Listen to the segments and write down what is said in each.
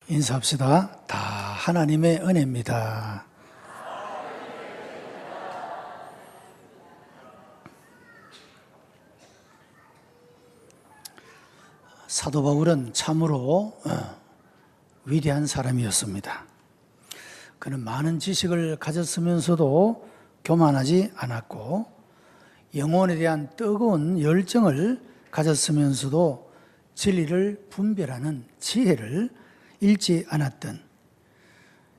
인사합시다. 다 하나님의 은혜입니다. 사도 바울은 참으로 위대한 사람이었습니다. 그는 많은 지식을 가졌으면서도 교만하지 않았고 영혼에 대한 뜨거운 열정을 가졌으면서도 진리를 분별하는 지혜를 잃지 않았던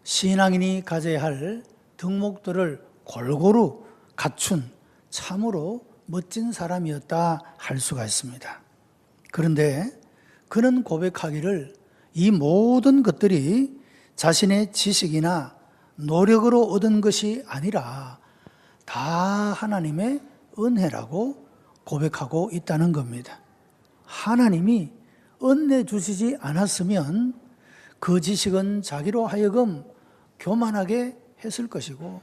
신앙인이 가져야 할 덕목들을 골고루 갖춘 참으로 멋진 사람이었다 할 수가 있습니다. 그런데 그는 고백하기를 이 모든 것들이 자신의 지식이나 노력으로 얻은 것이 아니라 다 하나님의 은혜라고 고백하고 있다는 겁니다. 하나님이 은혜 주시지 않았으면 그 지식은 자기로 하여금 교만하게 했을 것이고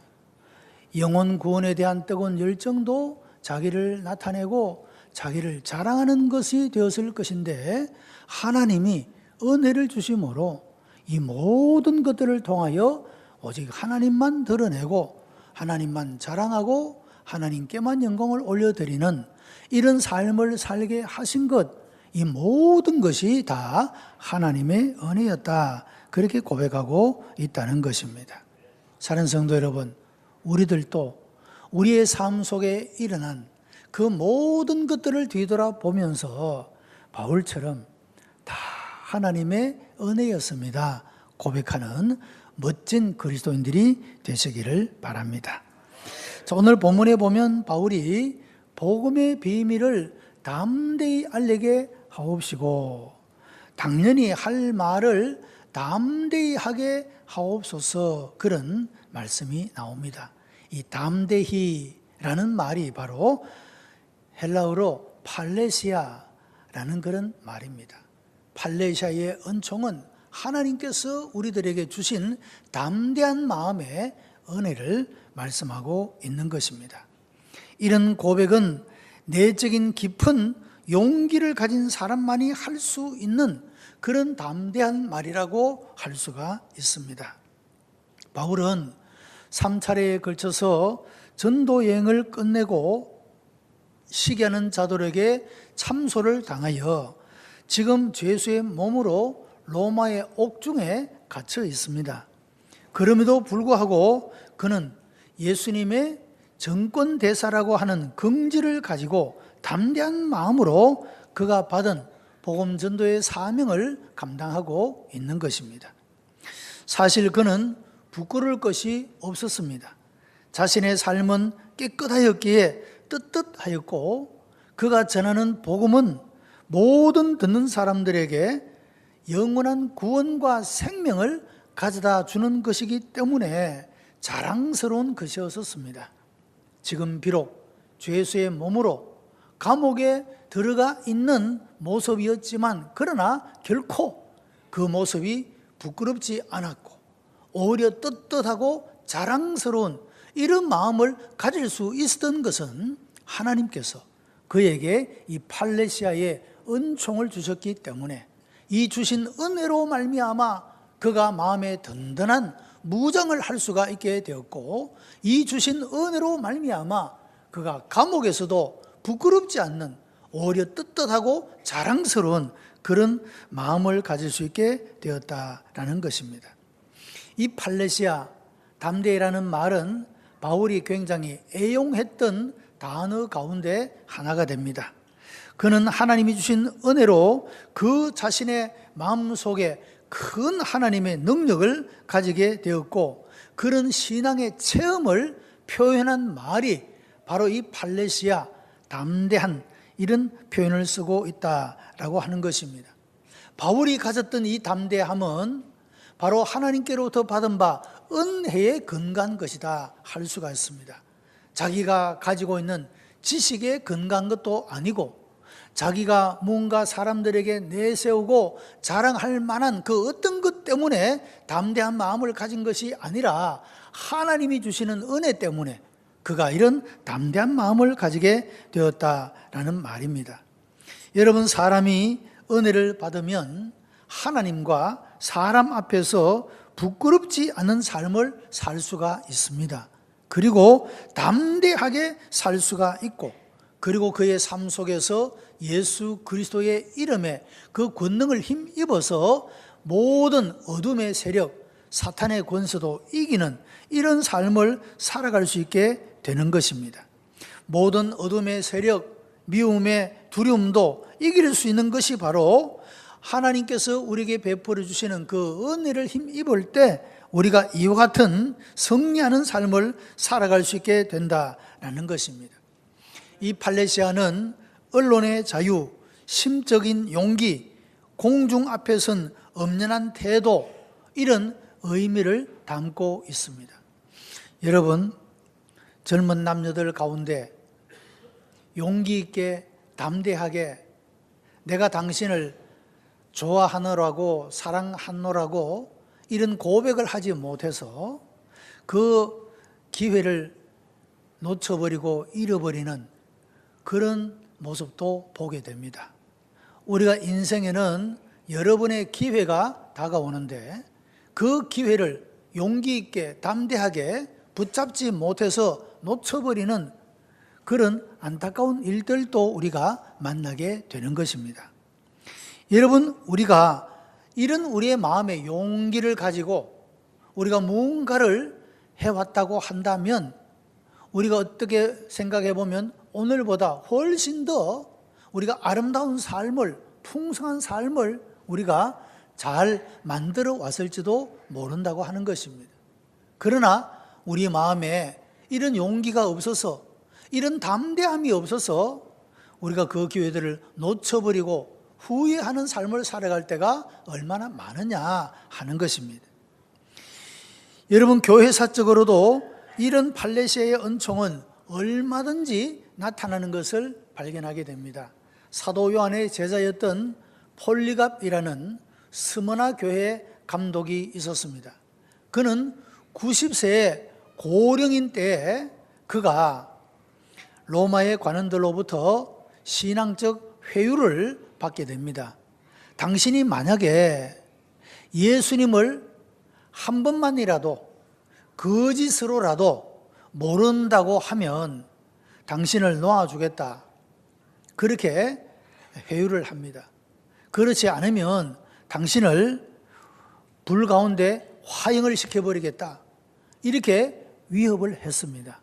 영혼 구원에 대한 뜨거운 열정도 자기를 나타내고 자기를 자랑하는 것이 되었을 것인데 하나님이 은혜를 주심으로 이 모든 것들을 통하여 오직 하나님만 드러내고 하나님만 자랑하고 하나님께만 영광을 올려드리는 이런 삶을 살게 하신 것, 이 모든 것이 다 하나님의 은혜였다, 그렇게 고백하고 있다는 것입니다. 사랑하는 성도 여러분, 우리들도 우리의 삶 속에 일어난 그 모든 것들을 뒤돌아보면서 바울처럼 다 하나님의 은혜였습니다 고백하는 멋진 그리스도인들이 되시기를 바랍니다. 자, 오늘 본문에 보면 바울이 복음의 비밀을 담대히 알리게 하옵시고 당연히 할 말을 담대히 하게 하옵소서, 그런 말씀이 나옵니다. 이 담대히라는 말이 바로 헬라어로 팔레시아라는 그런 말입니다. 팔레시아의 은총은 하나님께서 우리들에게 주신 담대한 마음의 은혜를 말씀하고 있는 것입니다. 이런 고백은 내적인 깊은 용기를 가진 사람만이 할 수 있는 그런 담대한 말이라고 할 수가 있습니다. 바울은 3차례에 걸쳐서 전도 여행을 끝내고 시기하는 자들에게 참소를 당하여 지금 죄수의 몸으로 로마의 옥중에 갇혀 있습니다. 그럼에도 불구하고 그는 예수님의 정권대사라고 하는 긍지를 가지고 담대한 마음으로 그가 받은 복음 전도의 사명을 감당하고 있는 것입니다. 사실 그는 부끄러울 것이 없었습니다. 자신의 삶은 깨끗하였기에 떳떳하였고 그가 전하는 복음은 모든 듣는 사람들에게 영원한 구원과 생명을 가져다 주는 것이기 때문에 자랑스러운 것이었습니다. 지금 비록 죄수의 몸으로 감옥에 들어가 있는 모습이었지만 그러나 결코 그 모습이 부끄럽지 않았고 오히려 떳떳하고 자랑스러운 이런 마음을 가질 수 있었던 것은 하나님께서 그에게 이 팔레시아의 은총을 주셨기 때문에 이 주신 은혜로 말미암아 그가 마음에 든든한 무장을 할 수가 있게 되었고 이 주신 은혜로 말미암아 그가 감옥에서도 부끄럽지 않는 오히려 떳떳하고 자랑스러운 그런 마음을 가질 수 있게 되었다라는 것입니다. 이 팔레시아, 담대히라는 말은 바울이 굉장히 애용했던 단어 가운데 하나가 됩니다. 그는 하나님이 주신 은혜로 그 자신의 마음속에 큰 하나님의 능력을 가지게 되었고 그런 신앙의 체험을 표현한 말이 바로 이 팔레시아, 담대한 이런 표현을 쓰고 있다라고 하는 것입니다. 바울이 가졌던 이 담대함은 바로 하나님께로부터 받은 바 은혜에 근거한 것이다 할 수가 있습니다. 자기가 가지고 있는 지식에 근거한 것도 아니고 자기가 뭔가 사람들에게 내세우고 자랑할 만한 그 어떤 것 때문에 담대한 마음을 가진 것이 아니라 하나님이 주시는 은혜 때문에 그가 이런 담대한 마음을 가지게 되었다라는 말입니다. 여러분, 사람이 은혜를 받으면 하나님과 사람 앞에서 부끄럽지 않은 삶을 살 수가 있습니다. 그리고 담대하게 살 수가 있고, 그리고 그의 삶 속에서 예수 그리스도의 이름에 그 권능을 힘입어서 모든 어둠의 세력, 사탄의 권세도 이기는 이런 삶을 살아갈 수 있게 되는 것입니다. 모든 어둠의 세력, 미움의 두려움도 이길 수 있는 것이 바로 하나님께서 우리에게 베풀어 주시는 그 은혜를 힘입을 때 우리가 이와 같은 승리하는 삶을 살아갈 수 있게 된다라는 것입니다. 이 팔레시아는 언론의 자유, 심적인 용기, 공중 앞에 선 엄연한 태도, 이런 의미를 담고 있습니다. 여러분, 젊은 남녀들 가운데 용기 있게 담대하게 내가 당신을 좋아하노라고 사랑하노라고 이런 고백을 하지 못해서 그 기회를 놓쳐버리고 잃어버리는 그런 모습도 보게 됩니다. 우리가 인생에는 여러 번의 기회가 다가오는데 그 기회를 용기 있게 담대하게 붙잡지 못해서 놓쳐버리는 그런 안타까운 일들도 우리가 만나게 되는 것입니다. 여러분, 우리가 이런 우리의 마음의 용기를 가지고 우리가 무언가를 해왔다고 한다면 우리가 어떻게 생각해 보면 오늘보다 훨씬 더 우리가 아름다운 삶을, 풍성한 삶을 우리가 잘 만들어 왔을지도 모른다고 하는 것입니다. 그러나 우리 마음에 이런 용기가 없어서, 이런 담대함이 없어서 우리가 그 기회들을 놓쳐버리고 후회하는 삶을 살아갈 때가 얼마나 많으냐 하는 것입니다. 여러분, 교회사적으로도 이런 팔레시아의 은총은 얼마든지 나타나는 것을 발견하게 됩니다. 사도 요한의 제자였던 폴리갑이라는 스무나 교회 감독이 있었습니다. 그는 90세의 고령인 때에 그가 로마의 관원들로부터 신앙적 회유를 받게 됩니다. 당신이 만약에 예수님을 한 번만이라도 거짓으로라도 모른다고 하면 당신을 놓아주겠다, 그렇게 회유를 합니다. 그렇지 않으면 당신을 불 가운데 화형을 시켜버리겠다, 이렇게 위협을 했습니다.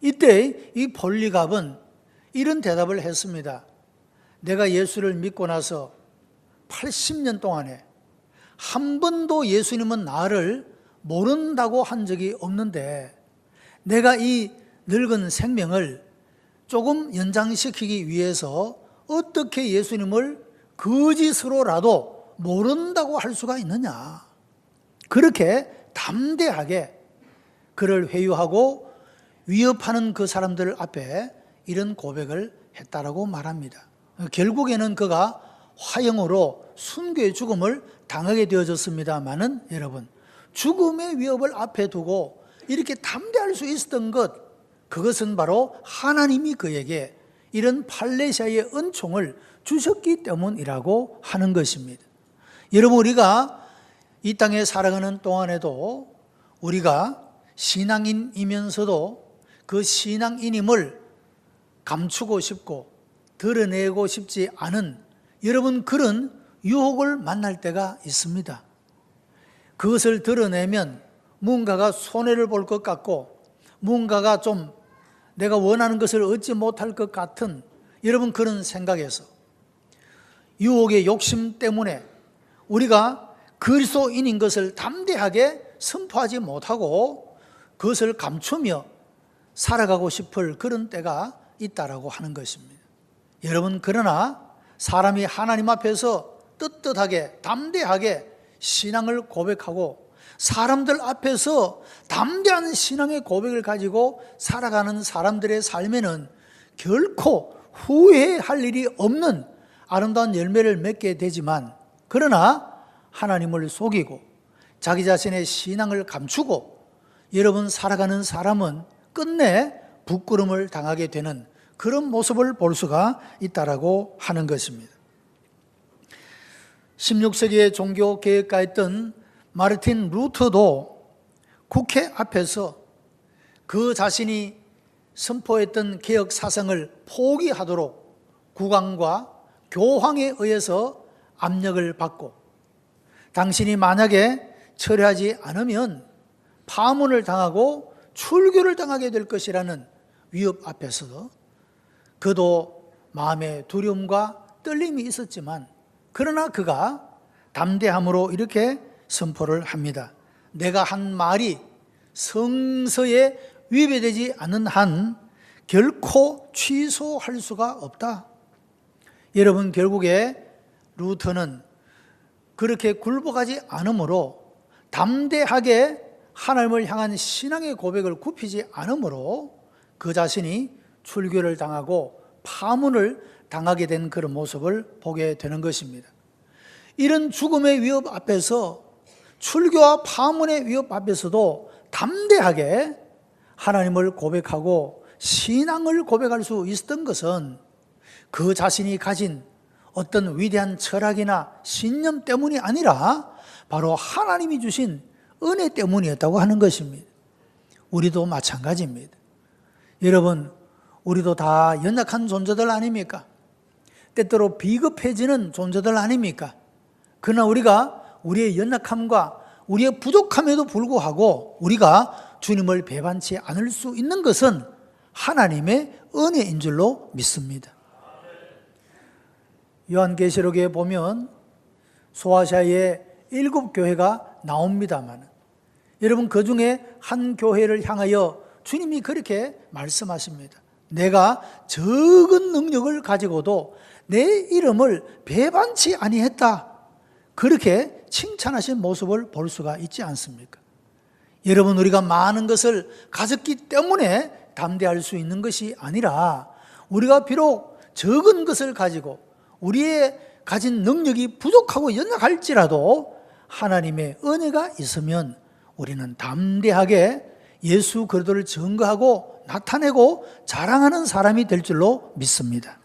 이때 이 폴리갑은 이런 대답을 했습니다. 내가 예수를 믿고 나서 80년 동안에 한 번도 예수님은 나를 모른다고 한 적이 없는데 내가 이 늙은 생명을 조금 연장시키기 위해서 어떻게 예수님을 거짓으로라도 모른다고 할 수가 있느냐. 그렇게 담대하게 그를 회유하고 위협하는 그 사람들 앞에 이런 고백을 했다라고 말합니다. 결국에는 그가 화형으로 순교의 죽음을 당하게 되어졌습니다마는 여러분, 죽음의 위협을 앞에 두고 이렇게 담대할 수 있었던 것, 그것은 바로 하나님이 그에게 이런 팔레시아의 은총을 주셨기 때문이라고 하는 것입니다. 여러분, 우리가 이 땅에 살아가는 동안에도 우리가 신앙인이면서도 그 신앙인임을 감추고 싶고 드러내고 싶지 않은 여러분, 그런 유혹을 만날 때가 있습니다. 그것을 드러내면 무언가가 손해를 볼 것 같고 무언가가 좀 내가 원하는 것을 얻지 못할 것 같은 여러분, 그런 생각에서 유혹의 욕심 때문에 우리가 그리스도인인 것을 담대하게 선포하지 못하고 그것을 감추며 살아가고 싶을 그런 때가 있다라고 하는 것입니다. 여러분, 그러나 사람이 하나님 앞에서 떳떳하게 담대하게 신앙을 고백하고 사람들 앞에서 담대한 신앙의 고백을 가지고 살아가는 사람들의 삶에는 결코 후회할 일이 없는 아름다운 열매를 맺게 되지만, 그러나 하나님을 속이고 자기 자신의 신앙을 감추고 여러분 살아가는 사람은 끝내 부끄러움을 당하게 되는 그런 모습을 볼 수가 있다라고 하는 것입니다. 16세기의 종교 개혁가였던 마르틴 루터도 국회 앞에서 그 자신이 선포했던 개혁 사상을 포기하도록 국왕과 교황에 의해서 압력을 받고, 당신이 만약에 철회하지 않으면 파문을 당하고 출교를 당하게 될 것이라는 위협 앞에서 그도 마음의 두려움과 떨림이 있었지만, 그러나 그가 담대함으로 이렇게 선포를 합니다. 내가 한 말이 성서에 위배되지 않은 한 결코 취소할 수가 없다. 여러분, 결국에 루터는 그렇게 굴복하지 않으므로, 담대하게 하나님을 향한 신앙의 고백을 굽히지 않으므로 그 자신이 출교를 당하고 파문을 당하게 된 그런 모습을 보게 되는 것입니다. 이런 죽음의 위협 앞에서, 출교와 파문의 위협 앞에서도 담대하게 하나님을 고백하고 신앙을 고백할 수 있었던 것은 그 자신이 가진 어떤 위대한 철학이나 신념 때문이 아니라 바로 하나님이 주신 은혜 때문이었다고 하는 것입니다. 우리도 마찬가지입니다. 여러분, 우리도 다 연약한 존재들 아닙니까? 때때로 비겁해지는 존재들 아닙니까? 그러나 우리가 우리의 연약함과 우리의 부족함에도 불구하고 우리가 주님을 배반치 않을 수 있는 것은 하나님의 은혜인 줄로 믿습니다. 요한계시록에 보면 소아시아의 7교회가 나옵니다만, 여러분, 그 중에 한 교회를 향하여 주님이 그렇게 말씀하십니다. 내가 적은 능력을 가지고도 내 이름을 배반치 아니했다. 그렇게 칭찬하신 모습을 볼 수가 있지 않습니까? 여러분, 우리가 많은 것을 가졌기 때문에 담대할 수 있는 것이 아니라, 우리가 비록 적은 것을 가지고 우리의 가진 능력이 부족하고 연약할지라도 하나님의 은혜가 있으면 우리는 담대하게 예수 그리스도를 증거하고 나타내고 자랑하는 사람이 될 줄로 믿습니다.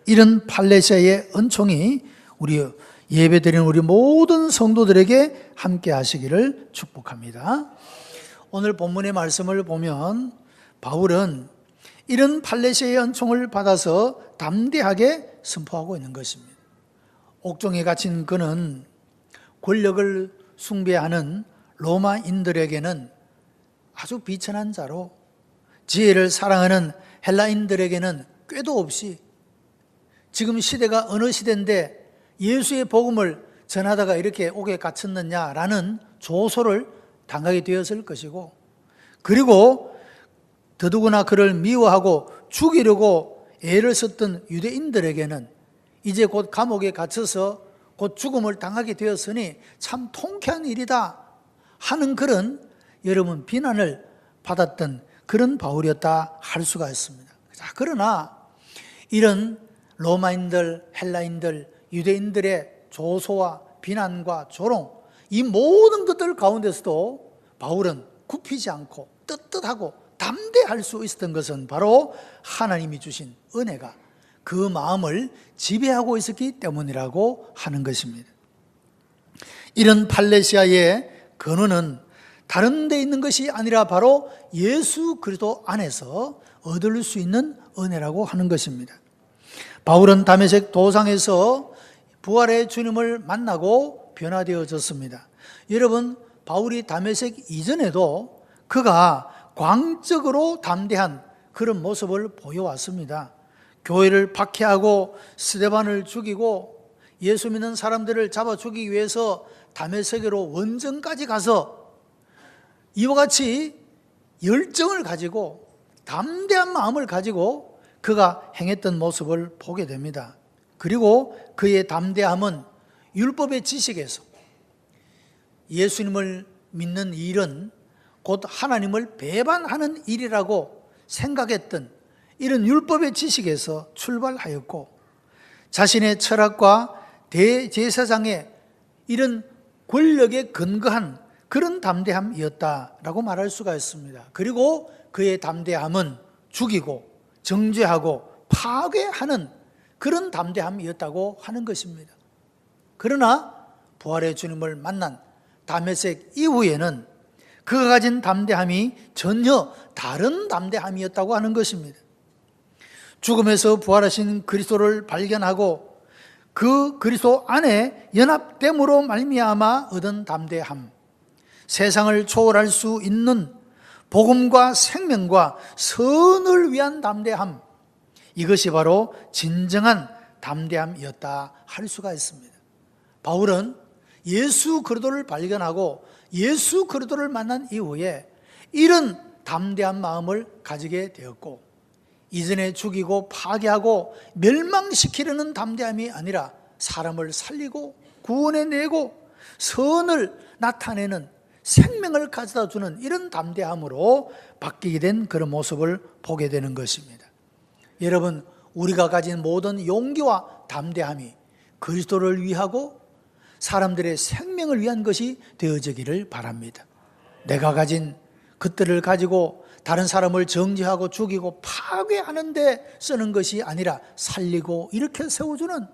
이런 팔레시아의 은총이 우리 예배드리는 우리 모든 성도들에게 함께 하시기를 축복합니다. 오늘 본문의 말씀을 보면 바울은 이런 팔레시아의 은총을 받아서 담대하게 선포하고 있는 것입니다. 옥중에 갇힌 그는 권력을 숭배하는 로마인들에게는 아주 비천한 자로, 지혜를 사랑하는 헬라인들에게는 꾀도 없이, 지금 시대가 어느 시대인데 예수의 복음을 전하다가 이렇게 옥에 갇혔느냐라는 조소를 당하게 되었을 것이고, 그리고 더더구나 그를 미워하고 죽이려고 애를 썼던 유대인들에게는 이제 곧 감옥에 갇혀서 곧 죽음을 당하게 되었으니 참 통쾌한 일이다 하는 그런, 여러분, 비난을 받았던 그런 바울이었다 할 수가 있습니다. 자, 그러나 이런 로마인들, 헬라인들, 유대인들의 조소와 비난과 조롱, 이 모든 것들 가운데서도 바울은 굽히지 않고 떳떳하고 담대할 수 있었던 것은 바로 하나님이 주신 은혜가 그 마음을 지배하고 있었기 때문이라고 하는 것입니다. 이런 팔레시아의 근원은 다른 데 있는 것이 아니라 바로 예수 그리스도 안에서 얻을 수 있는 은혜라고 하는 것입니다. 바울은 다메섹 도상에서 부활의 주님을 만나고 변화되어졌습니다. 여러분, 바울이 다메섹 이전에도 그가 광적으로 담대한 그런 모습을 보여왔습니다. 교회를 박해하고 스데반을 죽이고 예수 믿는 사람들을 잡아 죽이기 위해서 다메섹으로 원정까지 가서 이와 같이 열정을 가지고 담대한 마음을 가지고 그가 행했던 모습을 보게 됩니다. 그리고 그의 담대함은 율법의 지식에서, 예수님을 믿는 일은 곧 하나님을 배반하는 일이라고 생각했던 이런 율법의 지식에서 출발하였고, 자신의 철학과 대제사장의 이런 권력에 근거한 그런 담대함이었다라고 말할 수가 있습니다. 그리고 그의 담대함은 죽이고 정죄하고 파괴하는 그런 담대함이었다고 하는 것입니다. 그러나 부활의 주님을 만난 다메섹 이후에는 그가 가진 담대함이 전혀 다른 담대함이었다고 하는 것입니다. 죽음에서 부활하신 그리스도를 발견하고 그 그리스도 안에 연합됨으로 말미암아 얻은 담대함, 세상을 초월할 수 있는 복음과 생명과 선을 위한 담대함, 이것이 바로 진정한 담대함이었다 할 수가 있습니다. 바울은 예수 그리스도를 발견하고 예수 그리스도를 만난 이후에 이런 담대한 마음을 가지게 되었고, 이전에 죽이고 파괴하고 멸망시키려는 담대함이 아니라 사람을 살리고 구원해내고 선을 나타내는 생명을 가져다 주는 이런 담대함으로 바뀌게 된 그런 모습을 보게 되는 것입니다. 여러분, 우리가 가진 모든 용기와 담대함이 그리스도를 위하고 사람들의 생명을 위한 것이 되어지기를 바랍니다. 내가 가진 것들을 가지고 다른 사람을 정죄하고 죽이고 파괴하는 데 쓰는 것이 아니라 살리고 일으켜 세워주는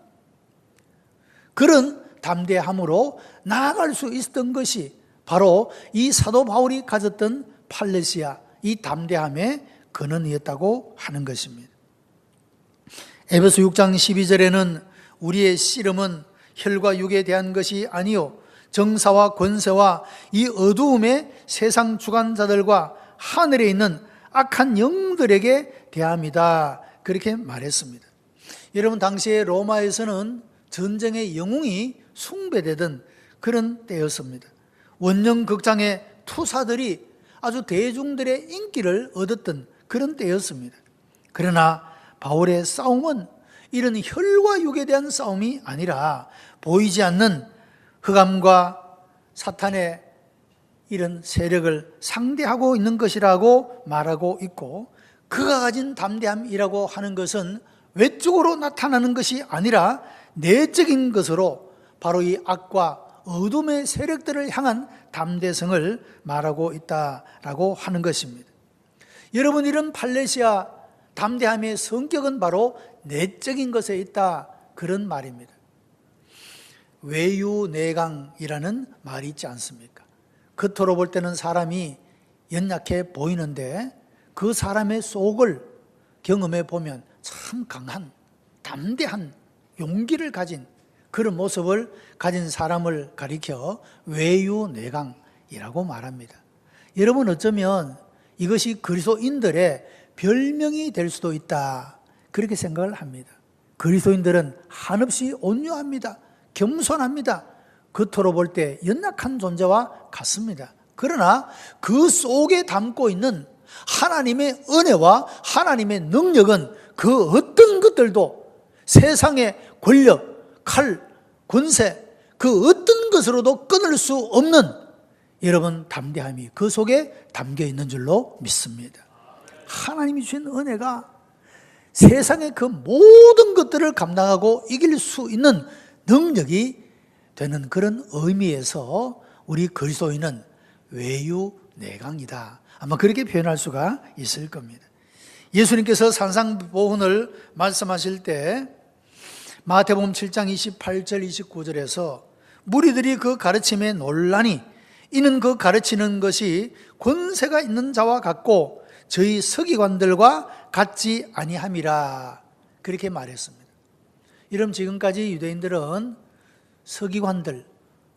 그런 담대함으로 나아갈 수 있었던 것이 바로 이 사도 바울이 가졌던 팔레시아, 이 담대함의 근원이었다고 하는 것입니다. 에베소 6장 12절에는 우리의 씨름은 혈과 육에 대한 것이 아니요 정사와 권세와 이 어두움의 세상 주관자들과 하늘에 있는 악한 영들에게 대함이다, 그렇게 말했습니다. 여러분, 당시에 로마에서는 전쟁의 영웅이 숭배되던 그런 때였습니다. 원정 극장의 투사들이 아주 대중들의 인기를 얻었던 그런 때였습니다. 그러나 바울의 싸움은 이런 혈과 육에 대한 싸움이 아니라 보이지 않는 흑암과 사탄의 이런 세력을 상대하고 있는 것이라고 말하고 있고, 그가 가진 담대함이라고 하는 것은 외적으로 나타나는 것이 아니라 내적인 것으로 바로 이 악과 어둠의 세력들을 향한 담대성을 말하고 있다라고 하는 것입니다. 여러분, 이런 팔레시아 담대함의 성격은 바로 내적인 것에 있다, 그런 말입니다. 외유내강이라는 말이 있지 않습니까? 겉으로 볼 때는 사람이 연약해 보이는데 그 사람의 속을 경험해 보면 참 강한, 담대한 용기를 가진 그런 모습을 가진 사람을 가리켜 외유내강이라고 말합니다. 여러분, 어쩌면 이것이 그리스도인들의 별명이 될 수도 있다, 그렇게 생각을 합니다. 그리스도인들은 한없이 온유합니다. 겸손합니다. 겉으로 볼 때 연약한 존재와 같습니다. 그러나 그 속에 담고 있는 하나님의 은혜와 하나님의 능력은 그 어떤 것들도 세상의 권력, 칼, 권세, 그 어떤 것으로도 끊을 수 없는 여러분 담대함이 그 속에 담겨 있는 줄로 믿습니다. 하나님이 주신 은혜가 세상의 그 모든 것들을 감당하고 이길 수 있는 능력이 되는 그런 의미에서 우리 그리스도인은 외유내강이다, 아마 그렇게 표현할 수가 있을 겁니다. 예수님께서 산상보훈을 말씀하실 때 마태복음 7장 28절 29절에서 무리들이 그 가르침에 놀라니 이는 그 가르치는 것이 권세가 있는 자와 같고 저희 서기관들과 같지 아니함이라, 그렇게 말했습니다. 여러분, 지금까지 유대인들은 서기관들,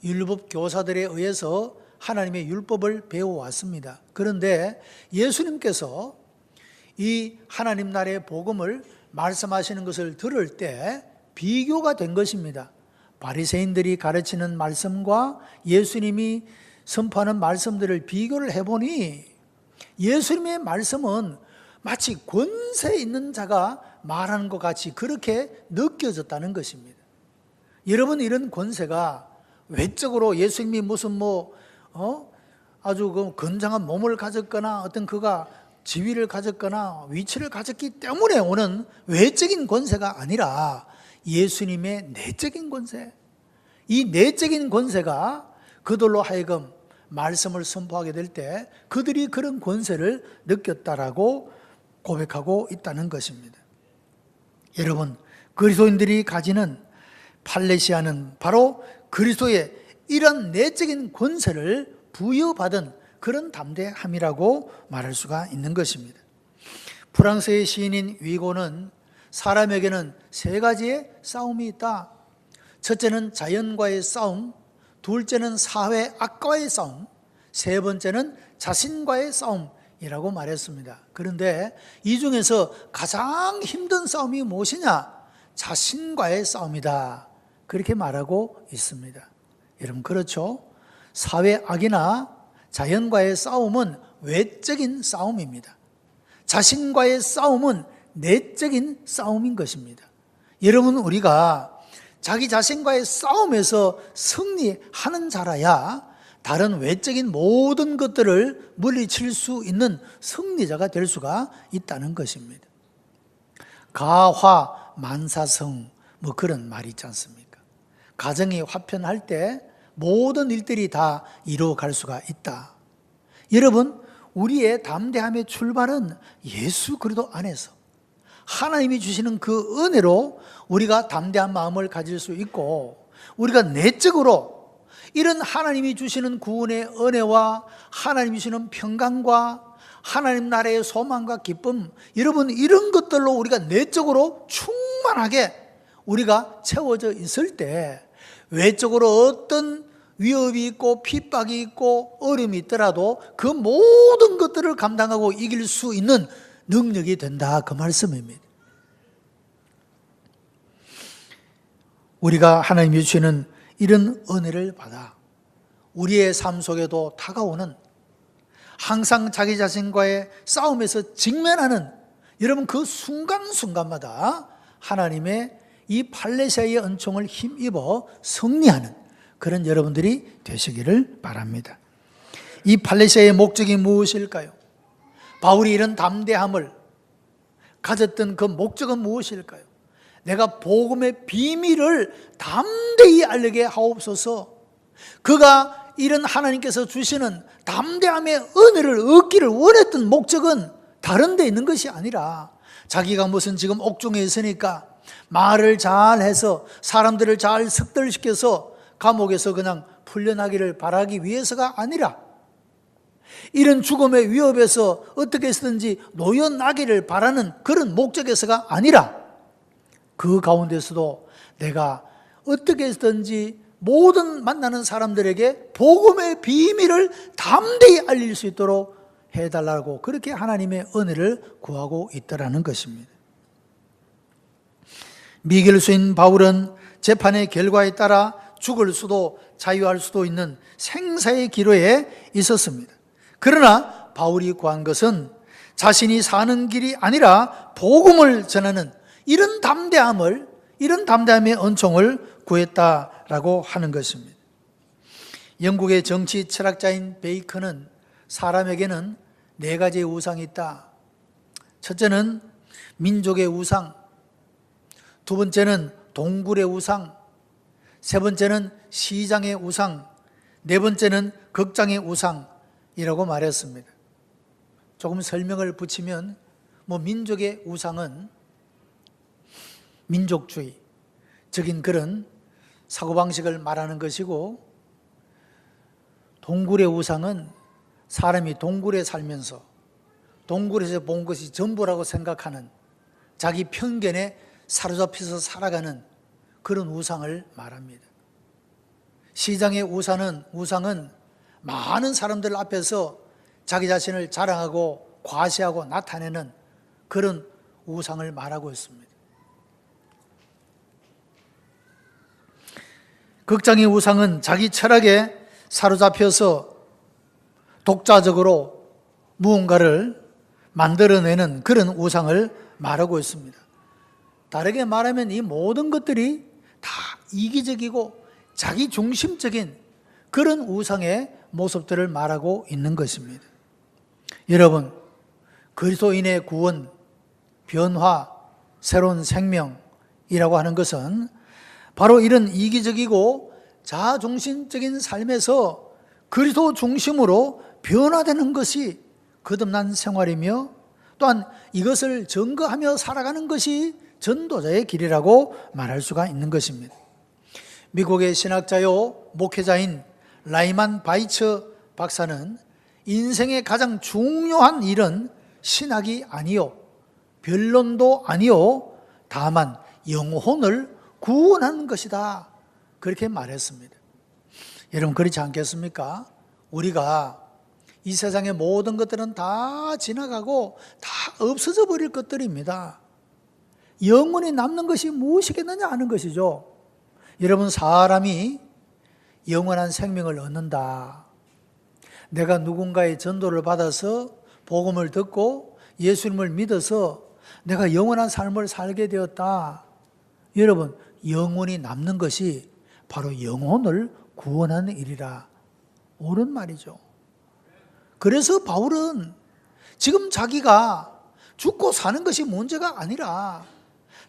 율법 교사들에 의해서 하나님의 율법을 배워왔습니다. 그런데 예수님께서 이 하나님 나라의 복음을 말씀하시는 것을 들을 때 비교가 된 것입니다. 바리새인들이 가르치는 말씀과 예수님이 선포하는 말씀들을 비교를 해보니 예수님의 말씀은 마치 권세 있는 자가 말하는 것 같이 그렇게 느껴졌다는 것입니다. 여러분, 이런 권세가 외적으로 예수님이 무슨 아주 그 건장한 몸을 가졌거나 어떤 그가 지위를 가졌거나 위치를 가졌기 때문에 오는 외적인 권세가 아니라 예수님의 내적인 권세, 이 내적인 권세가 그들로 하여금 말씀을 선포하게 될 때 그들이 그런 권세를 느꼈다라고 고백하고 있다는 것입니다. 여러분, 그리스도인들이 가지는 팔레시아는 바로 그리스도의 이런 내적인 권세를 부여받은 그런 담대함이라고 말할 수가 있는 것입니다. 프랑스의 시인인 위고는 사람에게는 세 가지의 싸움이 있다. 첫째는 자연과의 싸움, 둘째는 사회 악과의 싸움, 세 번째는 자신과의 싸움이라고 말했습니다. 그런데 이 중에서 가장 힘든 싸움이 무엇이냐? 자신과의 싸움이다. 그렇게 말하고 있습니다. 여러분, 그렇죠? 사회 악이나 자연과의 싸움은 외적인 싸움입니다. 자신과의 싸움은 내적인 싸움인 것입니다. 여러분, 우리가 자기 자신과의 싸움에서 승리하는 자라야 다른 외적인 모든 것들을 물리칠 수 있는 승리자가 될 수가 있다는 것입니다. 가화 만사성, 뭐 그런 말이 있지 않습니까? 가정이 화편할 때 모든 일들이 다 이루어갈 수가 있다. 여러분, 우리의 담대함의 출발은 예수 그리스도 안에서 하나님이 주시는 그 은혜로 우리가 담대한 마음을 가질 수 있고, 우리가 내적으로 이런 하나님이 주시는 구원의 은혜와 하나님이 주시는 평강과 하나님 나라의 소망과 기쁨, 여러분, 이런 것들로 우리가 내적으로 충만하게 우리가 채워져 있을 때 외적으로 어떤 위협이 있고 핍박이 있고 어려움이 있더라도 그 모든 것들을 감당하고 이길 수 있는 능력이 된다, 그 말씀입니다. 우리가 하나님이 주시는 이런 은혜를 받아 우리의 삶 속에도 다가오는, 항상 자기 자신과의 싸움에서 직면하는, 여러분, 그 순간순간마다 하나님의 이 팔레시아의 은총을 힘입어 승리하는 그런 여러분들이 되시기를 바랍니다. 이 팔레시아의 목적이 무엇일까요? 바울이 이런 담대함을 가졌던 그 목적은 무엇일까요? 내가 복음의 비밀을 담대히 알게 하옵소서. 그가 이런 하나님께서 주시는 담대함의 은혜를 얻기를 원했던 목적은 다른 데 있는 것이 아니라 자기가 무슨 지금 옥중에 있으니까 말을 잘해서 사람들을 잘 습들시켜서 감옥에서 그냥 풀려나기를 바라기 위해서가 아니라, 이런 죽음의 위협에서 어떻게 해서든지 놓여나기를 바라는 그런 목적에서가 아니라, 그 가운데서도 내가 어떻게 해서든지 모든 만나는 사람들에게 복음의 비밀을 담대히 알릴 수 있도록 해달라고 그렇게 하나님의 은혜를 구하고 있더라는 것입니다. 미결수인 바울은 재판의 결과에 따라 죽을 수도 자유할 수도 있는 생사의 기로에 있었습니다. 그러나 바울이 구한 것은 자신이 사는 길이 아니라 복음을 전하는 이런 담대함의 은총을 구했다라고 하는 것입니다. 영국의 정치 철학자인 베이컨은 사람에게는 네 가지의 우상이 있다. 첫째는 민족의 우상, 두 번째는 동굴의 우상, 세 번째는 시장의 우상, 네 번째는 극장의 우상이라고 말했습니다. 조금 설명을 붙이면, 민족의 우상은 민족주의적인 그런 사고방식을 말하는 것이고, 동굴의 우상은 사람이 동굴에 살면서 동굴에서 본 것이 전부라고 생각하는 자기 편견에 사로잡혀서 살아가는 그런 우상을 말합니다. 시장의 우상은 많은 사람들 앞에서 자기 자신을 자랑하고 과시하고 나타내는 그런 우상을 말하고 있습니다. 극장의 우상은 자기 철학에 사로잡혀서 독자적으로 무언가를 만들어내는 그런 우상을 말하고 있습니다. 다르게 말하면 이 모든 것들이 다 이기적이고 자기 중심적인 그런 우상의 모습들을 말하고 있는 것입니다. 여러분, 그리스도인의 구원, 변화, 새로운 생명이라고 하는 것은 바로 이런 이기적이고 자아중심적인 삶에서 그리스도 중심으로 변화되는 것이 거듭난 생활이며, 또한 이것을 증거하며 살아가는 것이 전도자의 길이라고 말할 수가 있는 것입니다. 미국의 신학자요 목회자인 라이만 바이처 박사는 인생의 가장 중요한 일은 신학이 아니요 변론도 아니요 다만 영혼을 구원하는 것이다, 그렇게 말했습니다. 여러분 그렇지 않겠습니까? 우리가 이 세상의 모든 것들은 다 지나가고 다 없어져 버릴 것들입니다. 영원히 남는 것이 무엇이겠느냐 하는 것이죠. 여러분, 사람이 영원한 생명을 얻는다, 내가 누군가의 전도를 받아서 복음을 듣고 예수님을 믿어서 내가 영원한 삶을 살게 되었다. 여러분, 영원히 남는 것이 바로 영혼을 구원하는 일이라. 옳은 말이죠. 그래서 바울은 지금 자기가 죽고 사는 것이 문제가 아니라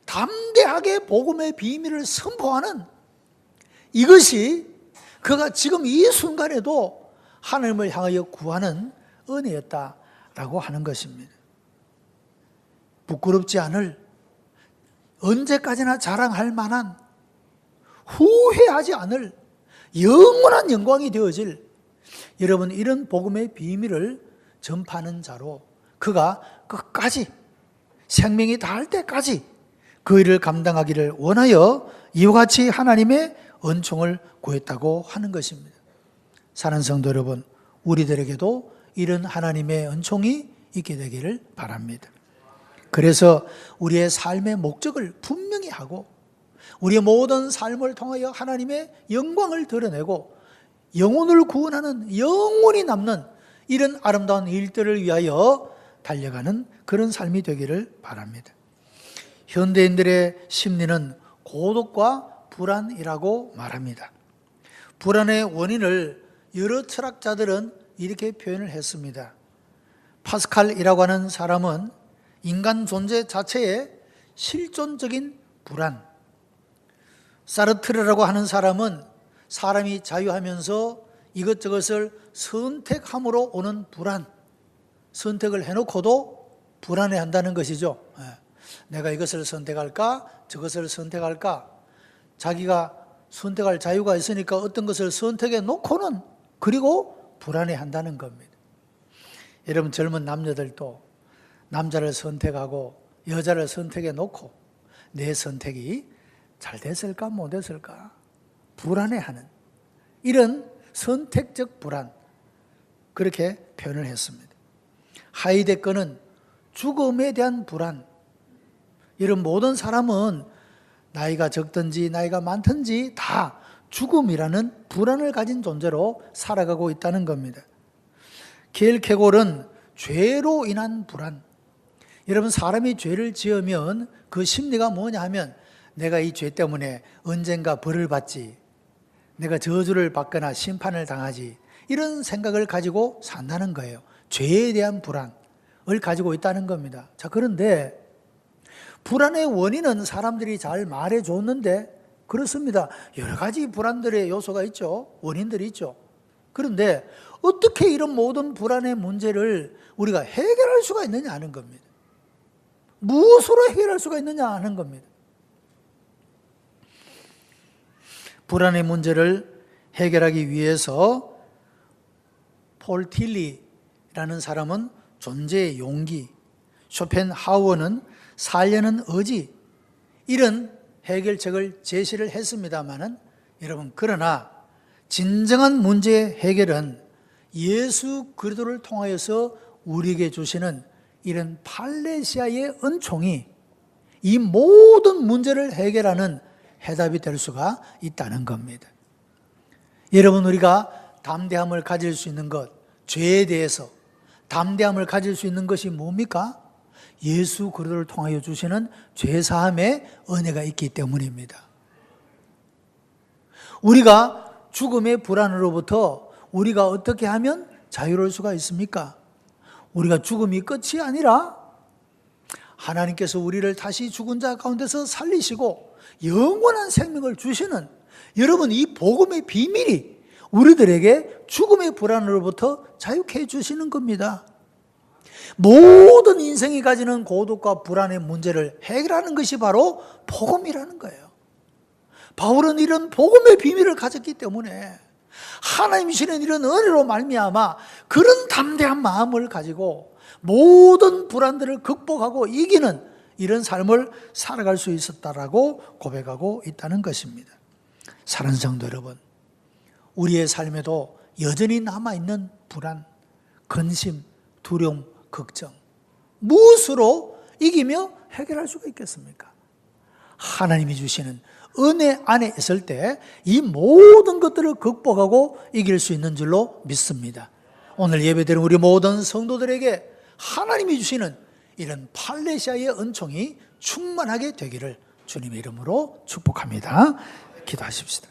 담대하게 복음의 비밀을 선포하는 이것이 그가 지금 이 순간에도 하나님을 향하여 구하는 은혜였다라고 하는 것입니다. 부끄럽지 않을, 언제까지나 자랑할 만한, 후회하지 않을 영원한 영광이 되어질, 여러분 이런 복음의 비밀을 전파하는 자로 그가 끝까지 생명이 닿을 때까지 그 일을 감당하기를 원하여 이와 같이 하나님의 은총을 구했다고 하는 것입니다. 사랑하는 성도 여러분, 우리들에게도 이런 하나님의 은총이 있게 되기를 바랍니다. 그래서 우리의 삶의 목적을 분명히 하고 우리의 모든 삶을 통하여 하나님의 영광을 드러내고 영혼을 구원하는, 영원히 남는 이런 아름다운 일들을 위하여 달려가는 그런 삶이 되기를 바랍니다. 현대인들의 심리는 고독과 불안이라고 말합니다. 불안의 원인을 여러 철학자들은 이렇게 표현을 했습니다. 파스칼이라고 하는 사람은 인간 존재 자체의 실존적인 불안, 사르트르라고 하는 사람은 사람이 자유하면서 이것저것을 선택함으로 오는 불안, 선택을 해놓고도 불안해한다는 것이죠. 내가 이것을 선택할까 저것을 선택할까, 자기가 선택할 자유가 있으니까 어떤 것을 선택해 놓고는 그리고 불안해한다는 겁니다. 여러분, 젊은 남녀들도 남자를 선택하고 여자를 선택해 놓고 내 선택이 잘 됐을까 못됐을까 불안해하는 이런 선택적 불안, 그렇게 표현을 했습니다. 하이데거는 죽음에 대한 불안, 이런 모든 사람은 나이가 적든지 나이가 많든지 다 죽음이라는 불안을 가진 존재로 살아가고 있다는 겁니다. 킬케골은 죄로 인한 불안, 여러분 사람이 죄를 지으면 그 심리가 뭐냐 하면 내가 이 죄 때문에 언젠가 벌을 받지, 내가 저주를 받거나 심판을 당하지, 이런 생각을 가지고 산다는 거예요. 죄에 대한 불안을 가지고 있다는 겁니다. 자, 그런데 불안의 원인은 사람들이 잘 말해줬는데 그렇습니다. 여러 가지 불안들의 요소가 있죠. 원인들이 있죠. 그런데 어떻게 이런 모든 불안의 문제를 우리가 해결할 수가 있느냐 하는 겁니다. 무엇으로 해결할 수가 있느냐 하는 겁니다. 불안의 문제를 해결하기 위해서 폴 틸리라는 사람은 존재의 용기, 쇼펜하우어는 살려는 의지, 이런 해결책을 제시를 했습니다마는 여러분, 그러나 진정한 문제의 해결은 예수 그리스도를 통하여서 우리에게 주시는 이런 팔레시아의 은총이 이 모든 문제를 해결하는 해답이 될 수가 있다는 겁니다. 여러분, 우리가 담대함을 가질 수 있는 것, 죄에 대해서 담대함을 가질 수 있는 것이 뭡니까? 예수 그리스도를 통하여 주시는 죄사함의 은혜가 있기 때문입니다. 우리가 죽음의 불안으로부터 우리가 어떻게 하면 자유로울 수가 있습니까? 우리가 죽음이 끝이 아니라 하나님께서 우리를 다시 죽은 자 가운데서 살리시고 영원한 생명을 주시는, 여러분 이 복음의 비밀이 우리들에게 죽음의 불안으로부터 자유케 해주시는 겁니다. 모든 인생이 가지는 고독과 불안의 문제를 해결하는 것이 바로 복음이라는 거예요. 바울은 이런 복음의 비밀을 가졌기 때문에 하나님이 주시는 이런 은혜로 말미암아 그런 담대한 마음을 가지고 모든 불안들을 극복하고 이기는 이런 삶을 살아갈 수 있었다라고 고백하고 있다는 것입니다. 사랑하는 성도 여러분, 우리의 삶에도 여전히 남아있는 불안, 근심, 두려움, 걱정, 무엇으로 이기며 해결할 수가 있겠습니까? 하나님이 주시는 은혜 안에 있을 때 이 모든 것들을 극복하고 이길 수 있는 줄로 믿습니다. 오늘 예배드리는 우리 모든 성도들에게 하나님이 주시는 이런 팔레시아의 은총이 충만하게 되기를 주님의 이름으로 축복합니다. 기도하십시다.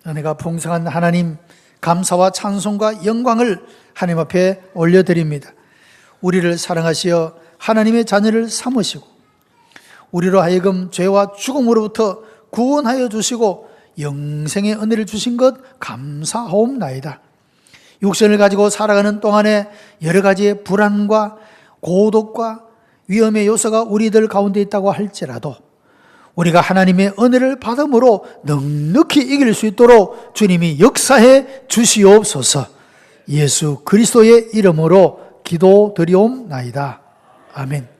은혜가 풍성한 하나님, 감사와 찬송과 영광을 하나님 앞에 올려드립니다. 우리를 사랑하시어 하나님의 자녀를 삼으시고 우리로 하여금 죄와 죽음으로부터 구원하여 주시고 영생의 은혜를 주신 것 감사하옵나이다. 육신을 가지고 살아가는 동안에 여러 가지의 불안과 고독과 위험의 요소가 우리들 가운데 있다고 할지라도 우리가 하나님의 은혜를 받음으로 넉넉히 이길 수 있도록 주님이 역사해 주시옵소서. 예수 그리스도의 이름으로 기도드리옵나이다. 아멘.